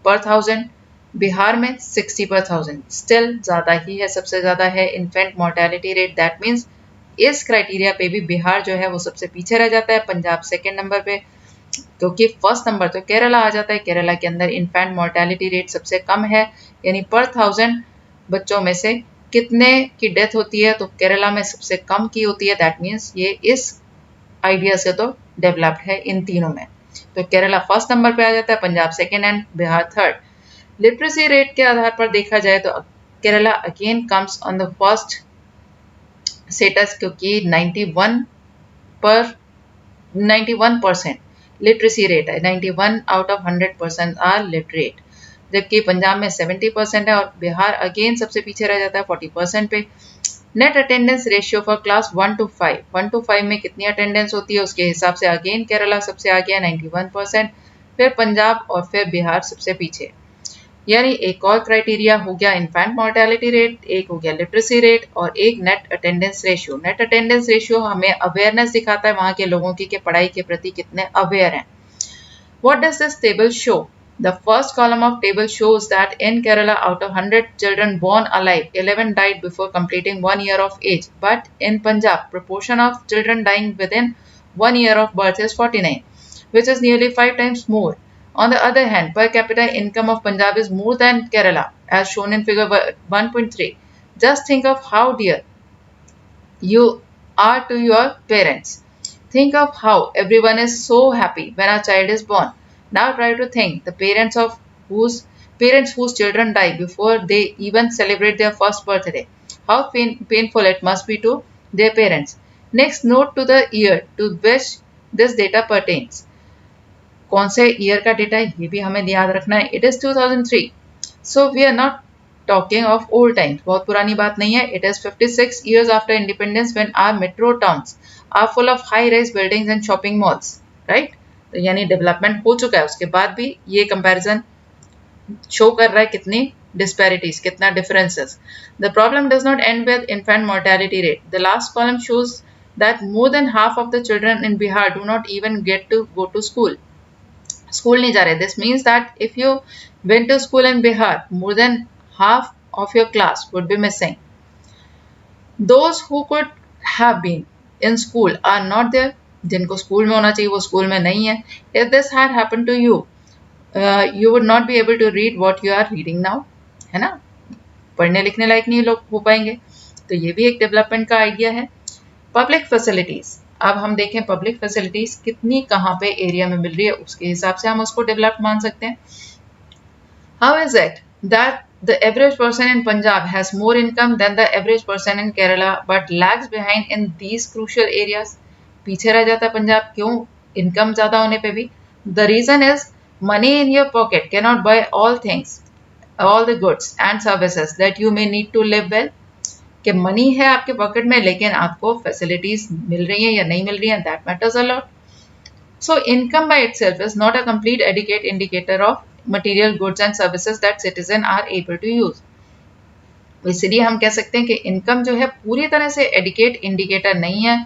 S2: पर 1000, बिहार में 60 पर 1000. स्टिल ज़्यादा ही है, सबसे ज़्यादा है infant mortality rate. That means इस क्राइटेरिया पे भी बिहार जो है वो सबसे पीछे रह जाता है, पंजाब सेकेंड नंबर पे, क्योंकि फर्स्ट नंबर तो केरला आ जाता है. केरला के अंदर इन्फेंट मोर्टेलिटी रेट सबसे कम है, यानी पर 1000 बच्चों में से कितने की डेथ होती है, तो केरला में सबसे कम की होती है. दैट मीन्स ये इस आइडिया से तो डेवलप्ड है इन तीनों में. तो केरला फर्स्ट नंबर पे आ जाता है, Punjab second and Bihar third. Literacy rate के आधार पर देखा जाए तो Kerala again comes on the first status, क्योंकि 91% लिटरेसी रेट है. 91 आउट ऑफ 100% आर लिटरेट, जबकि पंजाब में 70% है और बिहार अगेन सबसे पीछे रह जाता है 40% पे. Net attendance ratio for class 1 to 5, 1 to 5 में कितनी अटेंडेंस होती है उसके हिसाब से अगेन केरला सबसे आगे है 91%, फिर पंजाब और फिर बिहार सबसे पीछे. यानी एक और क्राइटेरिया हो गया इन्फेंट मोर्टेलिटी रेट, एक हो गया लिटरेसी रेट और एक net attendance ratio. Net attendance ratio हमें अवेयरनेस दिखाता है वहाँ के लोगों की कि पढ़ाई के प्रति कितने अवेयर हैं. What does this table show? The first column of table shows that in Kerala out of 100 children born alive, 11 died before completing 1 year of age, but in Punjab proportion of children dying within 1 year of birth is 49, which is nearly 5 times more. On the other hand, per capita income of Punjab is more than Kerala, as shown in figure 1.3. Just think of how dear you are to your parents. Think of how everyone is so happy when a child is born. Now try to think the parents whose children die before they even celebrate their first birthday. How painful it must be to their parents. Next, note to the year to which this data pertains. कौन से year का data है ये भी हमें याद रखना है. It is 2003. So we are not talking of old times, बहुत पुरानी बात नहीं है. It is 56 years after independence when our metro towns are full of high rise buildings and shopping malls, right. तो यानी डेवलपमेंट हो चुका है, उसके बाद भी ये कंपैरिजन शो कर रहा है कितनी disparities, कितना differences. The problem does not end with infant mortality rate. The last column shows that more than half of the children in Bihar do not even get to go to school. School नहीं जा रहे. This means that if you went to school in Bihar, more than half of your class would be missing. Those who could have been in school are not there. जिनको school में होना चाहिए वो school में नहीं है. If this had happened to you, you would not be able to read what you are reading now. है ना, पढ़ने लिखने लायक नहीं लोग हो पाएंगे. तो ये भी एक डेवलपमेंट का आइडिया है. पब्लिक फैसिलिटीज, अब हम देखें पब्लिक फैसिलिटीज कितनी कहाँ पे एरिया में मिल रही है, उसके हिसाब से हम उसको डेवलप मान सकते हैं. How is it that the average person in Punjab has more income than the average person in Kerala but lags behind in these crucial areas. पीछे रह जाता है पंजाब, क्यों? इनकम ज्यादा होने पे भी. The reason is money in your pocket can not buy all things, all the goods and services that you may need to live well. कि मनी है आपके पॉकेट में लेकिन आपको फैसिलिटीज मिल रही हैं या नहीं मिल रही हैं, that matters a lot. So income by itself is not a complete adequate indicator of material goods and services that citizen are able to use. इसलिए हम कह सकते हैं कि इनकम जो है पूरी तरह से एडिकेट इंडिकेटर नहीं है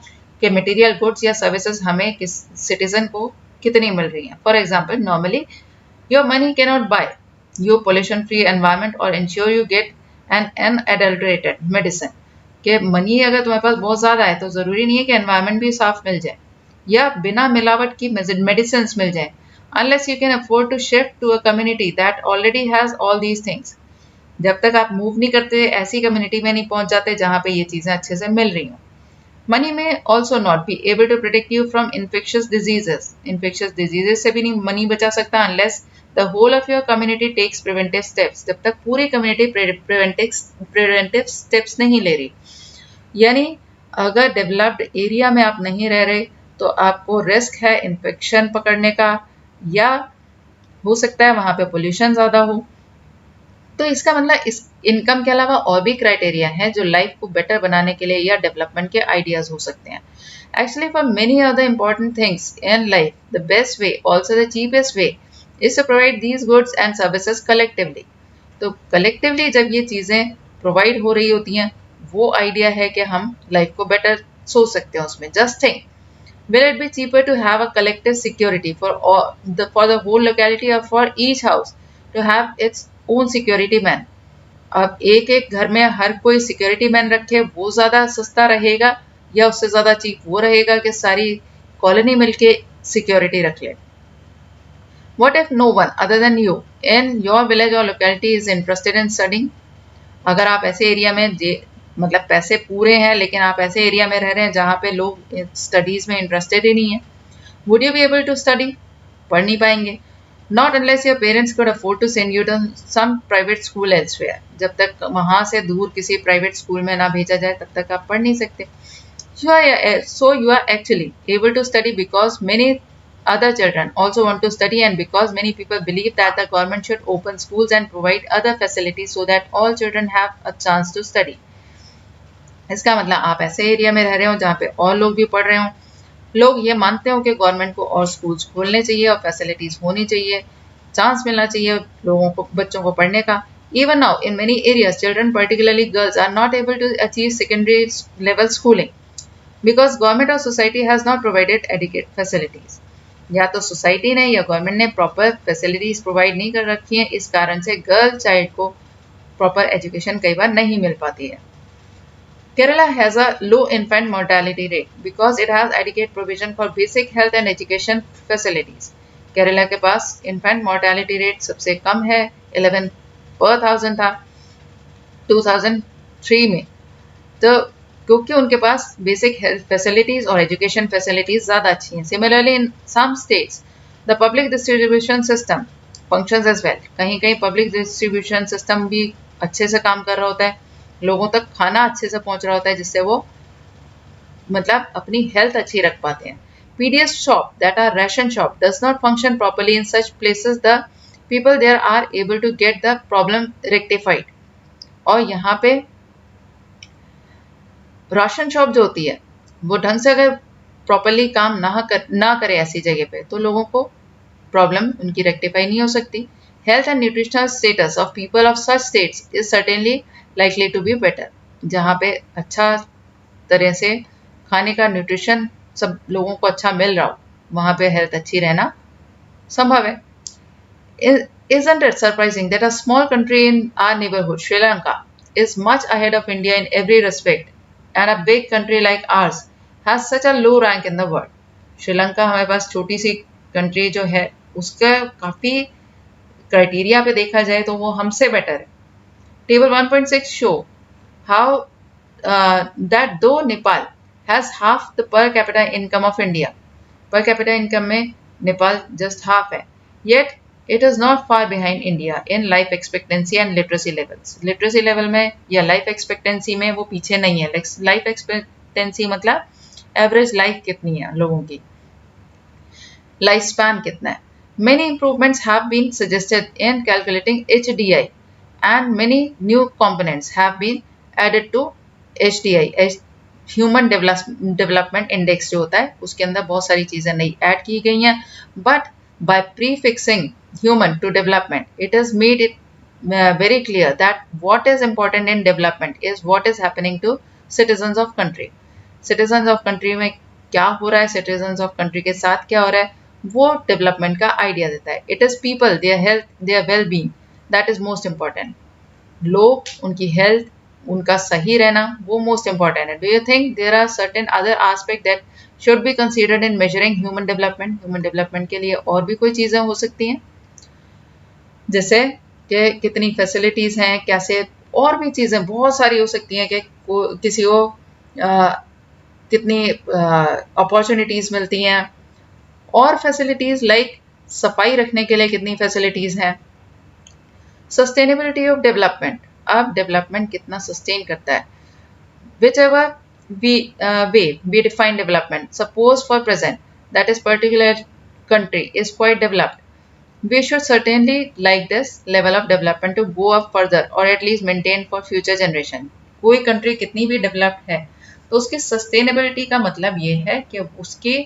S2: कि मटेरियल गुड्स या सर्विसेज हमें किस सिटीजन को कितनी मिल रही हैं. For example, normally your money can not buy your pollution free environment or ensure you get an unadulterated medicine. कि मनी अगर तुम्हारे पास बहुत ज़्यादा है तो ज़रूरी नहीं है कि एनवायरनमेंट भी साफ मिल जाए या बिना मिलावट की मेडिसिन मिल जाए. unless you can afford to shift to a community that already has all these things. जब तक आप मूव नहीं करते ऐसी कम्युनिटी में नहीं पहुंच जाते जहाँ पे ये चीज़ें अच्छे से मिल रही हों. Money may also not be able to protect you from infectious diseases. Infectious diseases से भी नहीं मनी बचा सकता unless the whole of your community takes preventive steps. जब तक पूरी कम्युनिटी preventive steps नहीं ले रही. यानी अगर डेवलप्ड एरिया में आप नहीं रह रहे तो आपको रिस्क है इन्फेक्शन पकड़ने का, या हो सकता है वहाँ पे पोल्यूशन ज़्यादा हो. तो इसका मतलब इस इनकम के अलावा और भी क्राइटेरिया हैं जो लाइफ को बेटर बनाने के लिए या डेवलपमेंट के आइडियाज हो सकते हैं. Actually for many other important things in life the best way, also the cheapest way is to provide these goods and services collectively. तो collectively जब ये चीज़ें प्रोवाइड हो रही होती हैं वो आइडिया है कि हम लाइफ को बेटर सोच सकते हैं उसमें. Just think, will it be cheaper to have a collective security for the whole locality or for each house to have its own security man? अब एक एक घर में हर कोई सिक्योरिटी मैन रखे, वो ज़्यादा सस्ता रहेगा या उससे ज़्यादा चीप वो रहेगा कि सारी कॉलोनी मिलके सिक्योरिटी रख ले. What if no one other than you in your village or locality is interested in studying? अगर आप ऐसे एरिया में मतलब पैसे पूरे हैं लेकिन आप ऐसे एरिया में रह रहे हैं जहाँ पे लोग स्टडीज में इंटरेस्टेड ही नहीं है, would you be able to study? पढ़ नहीं पाएंगे. Not unless your parents could afford to send you to some private school elsewhere. जब तक वहाँ से दूर किसी प्राइवेट स्कूल में ना भेजा जाए तब तक आप पढ़ नहीं सकते. So you are actually able to study because many other children also want to study and because many people believe that the government should open schools and provide other facilities so that all children have a chance to study. इसका मतलब आप ऐसे area में रह रहे हो जहाँ पे और लोग भी पढ़ रहे हो, लोग ये मानते हो कि गवर्नमेंट को और स्कूल्स खोलने चाहिए और फैसिलिटीज होनी चाहिए, चांस मिलना चाहिए लोगों को, बच्चों को पढ़ने का. Even now in many areas children, particularly girls, are not able to achieve secondary level schooling because government or society has not provided adequate facilities. या तो सोसाइटी ने या गवर्नमेंट ने प्रॉपर फैसिलिटीज प्रोवाइड नहीं कर रखी हैं, इस कारण से गर्ल चाइल्ड को प्रॉपर एजुकेशन कई बार नहीं मिल पाती है. Kerala has a low infant mortality rate because it has adequate provision for basic health and education facilities. Kerala के पास इन्फेंट मोर्टेलिटी रेट सबसे कम है, 11 पर 1000 था 2003 में। तो क्योंकि उनके पास बेसिक हेल्थ फैसिलिटीज और एजुकेशन फैसिलिटीज ज़्यादा अच्छी हैं। Similarly in some states the public distribution system functions as well. कहीं कहीं पब्लिक डिस्ट्रीब्यूशन सिस्टम भी अच्छे से काम कर रहा होता है, लोगों तक खाना अच्छे से पहुंच रहा होता है, जिससे वो मतलब अपनी हेल्थ अच्छी रख पाते हैं। PDS shop that are ration shop does not function properly in such places. The people there are able to get the problem rectified. और यहाँ पे राशन शॉप जो होती है वो ढंग से अगर प्रॉपरली काम ना करे ऐसी जगह पे, तो लोगों को प्रॉब्लम उनकी रेक्टिफाई नहीं हो सकती। Health and nutritional status of people of such states is certainly likely to be better. जहाँ पे अच्छा तरह से खाने का न्यूट्रिशन सब लोगों को अच्छा मिल रहा हो, वहाँ पे हेल्थ अच्छी रहना संभव है। Isn't it surprising that a small country in our neighborhood, Sri Lanka, is much ahead of India in every respect, and a big country like ours has such a low rank in the world? Sri Lanka हमारे पास छोटी सी country जो है, उसका काफ़ी criteria पे देखा जाए तो वो हमसे बेटर है। Table 1.6 show how that though Nepal has half the per capita income of India, per capita income में नेपाल just half है, yet it is not far behind India in life expectancy and literacy levels. Literacy level में या life expectancy में वो पीछे नहीं है। Life expectancy मतलब average life कितनी है लोगों की, life span कितना है। Many improvements have been suggested in calculating HDI and many new components have been added to HDI, human development index जो होता है उसके अंदर बहुत सारी चीज़ें नई ऐड की गई हैं, but by prefixing human to development it has made it very clear that what is important in development is what is happening to citizens of country. Citizens of country में क्या हो रहा है, सिटीजन्स ऑफ कंट्री के साथ क्या हो रहा है, वो डेवलपमेंट का आइडिया देता है। It is people, their health, their well being, that is most important. लोग, उनकी हेल्थ, उनका सही रहना वो मोस्ट इंपॉर्टेंट है। Do you think there are certain other aspect that should be considered in measuring human development? Human development के लिए और भी कोई चीज़ें हो सकती हैं, जैसे कि कितनी फैसिलिटीज़ हैं, कैसे, और भी चीज़ें बहुत सारी हो सकती हैं कि किसी को कितनी अपॉर्चुनिटीज़ मिलती हैं, और फैसिलिटीज़ लाइक सफाई रखने के लिए कितनी फैसिलिटीज़ हैं। सस्टेनेबिलिटी ऑफ डेवलपमेंट, अब डेवलपमेंट कितना सस्टेन करता है। whichever way we define development, suppose for present that is particular country is quite developed, we should certainly like this level of development to go up further or at least maintain for future generation. कोई country कितनी भी developed है तो उसकी sustainability का मतलब ये है कि उसके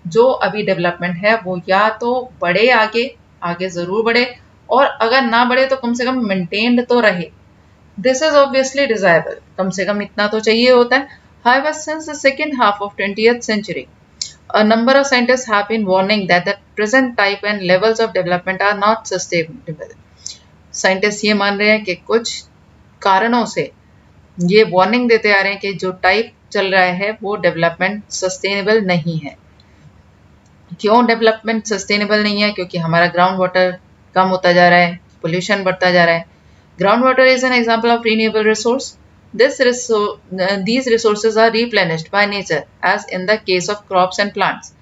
S2: जो अभी डेवलपमेंट है वो या तो बढ़े, आगे ज़रूर बढ़े, और अगर ना बढ़े तो कम से कम मेंटेन्ड तो रहे। This is obviously desirable. कम से कम इतना तो चाहिए होता है। However, since the second half of 20th century, a number of scientists have been warning that the present type and levels of development are not sustainable. Scientists ये मान रहे हैं कि कुछ कारणों से ये वार्निंग देते आ रहे हैं कि जो टाइप चल रहा है वो डेवलपमेंट सस्टेनेबल नहीं है। क्यों डेवलपमेंट सस्टेनेबल नहीं है? क्योंकि हमारा ग्राउंड वाटर कम होता जा रहा है, पोल्यूशन बढ़ता जा रहा है। Groundwater is an example of renewable resource. These resources are replenished by nature, as in the case of crops and plants.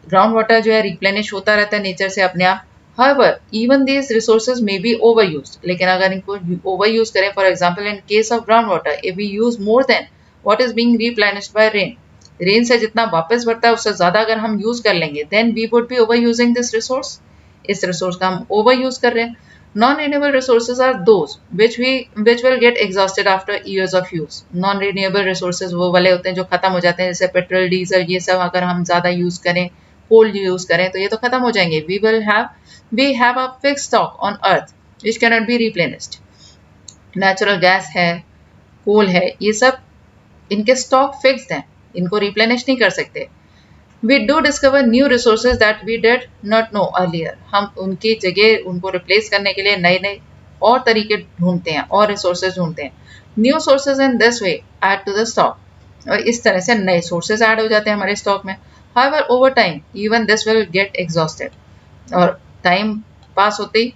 S2: Groundwater जो है replenish होता रहता है नेचर से अपने आप। However, even these resources may be overused. लेकिन अगर इनको overuse करें, for example, in case of groundwater, if we use more than what is being replenished by rain, rain से जितना वापस बढ़ता है उससे ज़्यादा अगर हम use कर लेंगे, then we would be overusing this resource. इस resource का हम overuse कर रहे हैं। Non-renewable resources are those which will get exhausted after years of use. Non-renewable resources वो वाले होते हैं जो खत्म हो जाते हैं, जैसे पेट्रोल, डीजल, ये सब अगर हम ज़्यादा यूज़ करें, कोल यूज़ करें तो ये तो खत्म हो जाएंगे। We have a fixed stock on earth which cannot be replenished. Natural gas है, कोल है, ये सब इनके स्टॉक फिक्स्ड हैं, इनको रिप्लेनिश नहीं कर सकते। We do discover new resources that we did not know earlier. हम उनकी जगह उनको रिप्लेस करने के लिए नए नए और तरीके ढूंढते हैं और रिसोर्सेज ढूंढते हैं। New sources in this way add to the stock, और इस तरह से नए सोर्सेज ऐड हो जाते हैं हमारे स्टॉक में। However, over time, even this will get exhausted. और टाइम पास होते ही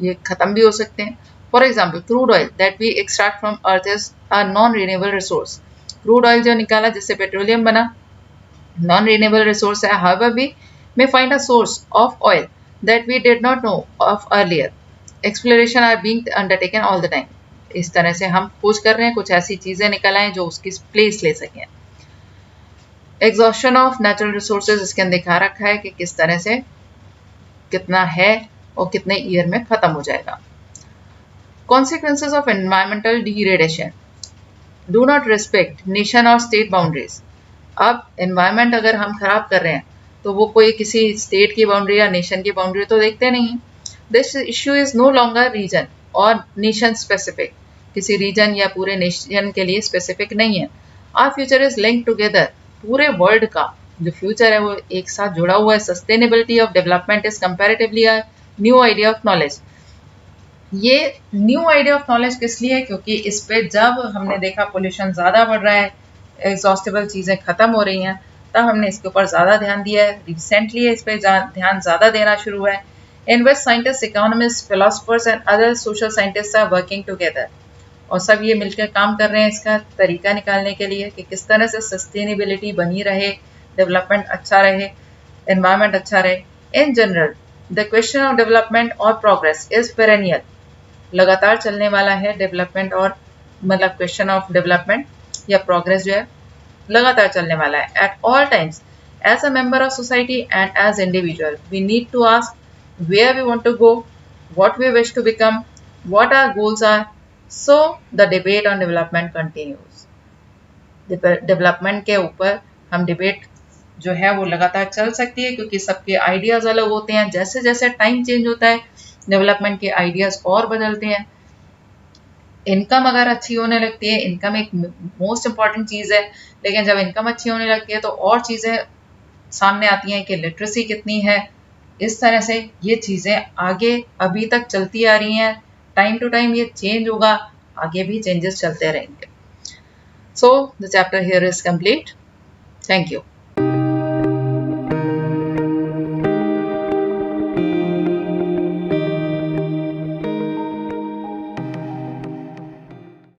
S2: ये खत्म भी हो सकते हैं. For example, crude oil that we extract from earth is a non renewable resource. Crude oil जो निकाला जिससे पेट्रोलियम बना, नॉन रिन्यूएबल रिसोर्स है. However we may find a source of oil that we did not know of earlier. Exploration are being undertaken all the time. इस तरह से हम खोज कर रहे हैं, कुछ ऐसी चीजें निकल आए जो उसकी प्लेस ले सकें. एग्जॉस्शन ऑफ नेचुरल रिसोर्सेज इसके अंदर दिखा रखा है कि किस तरह से कितना है और कितने ईयर में खत्म हो जाएगा. Consequences of environmental degradation. Do not respect nation or state boundaries. अब एनवायरनमेंट अगर हम खराब कर रहे हैं तो वो कोई किसी स्टेट की बाउंड्री या नेशन की बाउंड्री तो देखते नहीं. This issue is no longer region और नेशन स्पेसिफिक. किसी रीजन या पूरे नेशन के लिए स्पेसिफिक नहीं है. Our future is linked together. पूरे वर्ल्ड का जो फ्यूचर है वो एक साथ जुड़ा हुआ है. Sustainability of development is comparatively a new idea of knowledge. ये न्यू आइडिया ऑफ नॉलेज किस लिए है? क्योंकि इस पे जब हमने देखा पोल्यूशन ज़्यादा बढ़ रहा है, एग्जॉस्टेबल चीज़ें ख़त्म हो रही हैं, तब हमने इसके ऊपर ज़्यादा ध्यान दिया है. रिसेंटली इस पर ध्यान ज़्यादा देना शुरू हुआ है. In which scientist, economist, philosophers and other social scientist are working together. और सब ये मिलकर काम कर रहे हैं इसका तरीका निकालने के लिए कि किस तरह से सस्टेनेबिलिटी बनी रहे, डेवलपमेंट अच्छा रहे, एनवायरनमेंट अच्छा रहे. In general the question of development और प्रोग्रेस इज पेरेनियल. लगातार चलने वाला है डेवलपमेंट और मतलब क्वेश्चन ऑफ डेवलपमेंट या प्रोग्रेस जो है लगातार चलने वाला है. At all times as a member of society and as individual we need to ask where we want to go, what we wish to become, what our goals are. So the debate on development continues. Development के ऊपर हम debate जो है वो लगातार चल सकती है क्योंकि सबके आइडियाज अलग होते हैं. जैसे जैसे टाइम चेंज होता है डेवलपमेंट के आइडियाज और बदलते हैं. इनकम अगर अच्छी होने लगती है, इनकम एक मोस्ट इम्पॉर्टेंट चीज़ है, लेकिन जब इनकम अच्छी होने लगती है तो और चीज़ें सामने आती हैं कि लिटरेसी कितनी है. इस तरह से ये चीज़ें आगे अभी तक चलती आ रही हैं. टाइम टू टाइम ये चेंज होगा, आगे भी चेंजेस चलते रहेंगे. So the chapter here is complete. Thank you.